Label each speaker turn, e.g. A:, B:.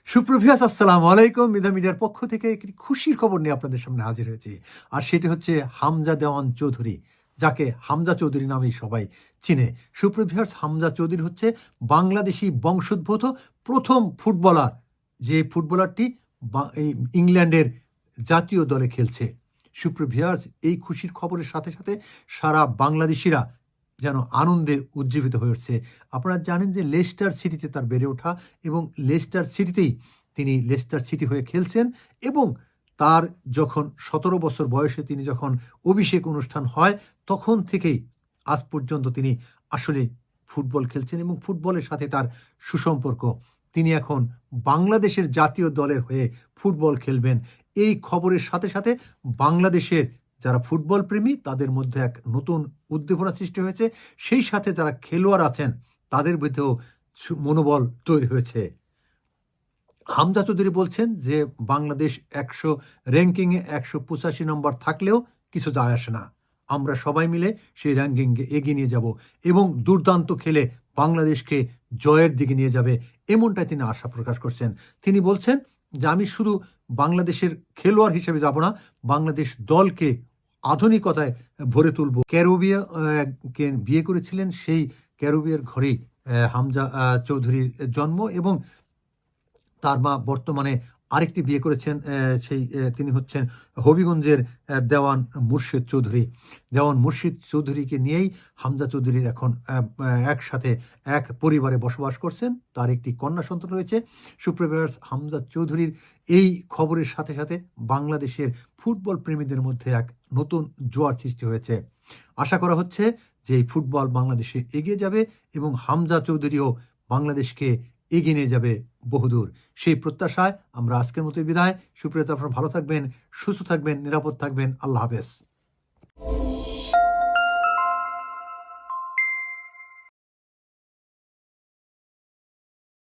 A: সুপ্রভিয়াস আসসালামু আলাইকুম। মিধা মিডিয়ার পক্ষ থেকে একটি খুশির খবর নিয়ে আপনাদের সামনে হাজির হয়েছি। আর সেটি হচ্ছে হামজা দেওয়ান চৌধুরী, যাকে হামজা চৌধুরী নামেই সবাই চিনে। সুপ্রভিয়াস, হামজা চৌধুরী হচ্ছে বাংলাদেশি বংশোদ্ভূত প্রথম ফুটবলার, যে ফুটবলারটি এই ইংল্যান্ডের জাতীয় দলে খেলছে। সুপ্রভিয়াস, এই খুশির খবরের সাথে সাথে সারা বাংলাদেশিরা যেন আনন্দে উজ্জীবিত হয়ে উঠছে। আপনারা জানেন যে লেস্টার সিটিতে তার বেড়ে ওঠা, এবং লেস্টার সিটিতেই তিনি লেস্টার সিটি হয়ে খেলছেন। এবং তার যখন ১৭ বছর বয়সে তিনি যখন অভিষেক অনুষ্ঠান হয়, তখন থেকেই আজ পর্যন্ত তিনি আসলে ফুটবল খেলছেন এবং ফুটবলের সাথে তার সুসম্পর্ক। তিনি এখন বাংলাদেশের জাতীয় দলের হয়ে ফুটবল খেলবেন। এই খবরের সাথে সাথে বাংলাদেশের যারা ফুটবল প্রেমী তাদের মধ্যে এক নতুন উদ্দীপনা সৃষ্টি হয়েছে। সেই সাথে যারা খেলোয়াড় আছেন তাদের মধ্যেও মনোবল তৈরি হয়েছে। হামজা চৌধুরী বলছেন যে বাংলাদেশ ১০০ র্যাঙ্কিংয়ে ১৮৫ নম্বর থাকলেও কিছু যায় আসে না। আমরা সবাই মিলে সেই র্যাঙ্কিংকে এগিয়ে নিয়ে যাব এবং দুর্দান্ত খেলে বাংলাদেশকে জয়ের দিকে নিয়ে যাবে, এমনটাই তিনি আশা প্রকাশ করছেন। তিনি বলছেন যে আমি শুধু বাংলাদেশের খেলোয়াড় হিসেবে যাব না, বাংলাদেশ দলকে আধুনিকতায় ভরে তুলব। ক্যারোবিয়া কে বিয়ে করেছিলেন, সেই ক্যারোবিয়ার ঘরেই হামজা চৌধুরীর জন্ম, এবং তার মা বর্তমানে আরেকটি বিয়ে করেছেন। তিনি হচ্ছেন হবিগঞ্জের দেওয়ান মুর্শিদ চৌধুরী। দেওয়ান মুর্শিদ চৌধুরীকে নিয়েই হামজা চৌধুরীর এখন একসাথে এক পরিবারে বসবাস করছেন। তার একটি কন্যা সন্তান রয়েছে। সুপ্রভিয়ার্স, হামজা চৌধুরীর এই খবরের সাথে সাথে বাংলাদেশের ফুটবল প্রেমীদের মধ্যে এক নতুন জোয়ার সৃষ্টি হয়েছে। আশা করা হচ্ছে যে এই ফুটবল বাংলাদেশে এগিয়ে যাবে এবং হামজা চৌধুরীও বাংলাদেশকে এগিয়ে নিয়ে যাবে বহুদূর। সেই প্রত্যাশায় আমরা আজকের মতো বিদায়। সুপ্রিয়, আপনারা ভালো থাকবেন, সুস্থ থাকবেন, নিরাপদ থাকবেন। আল্লাহ হাফেজ।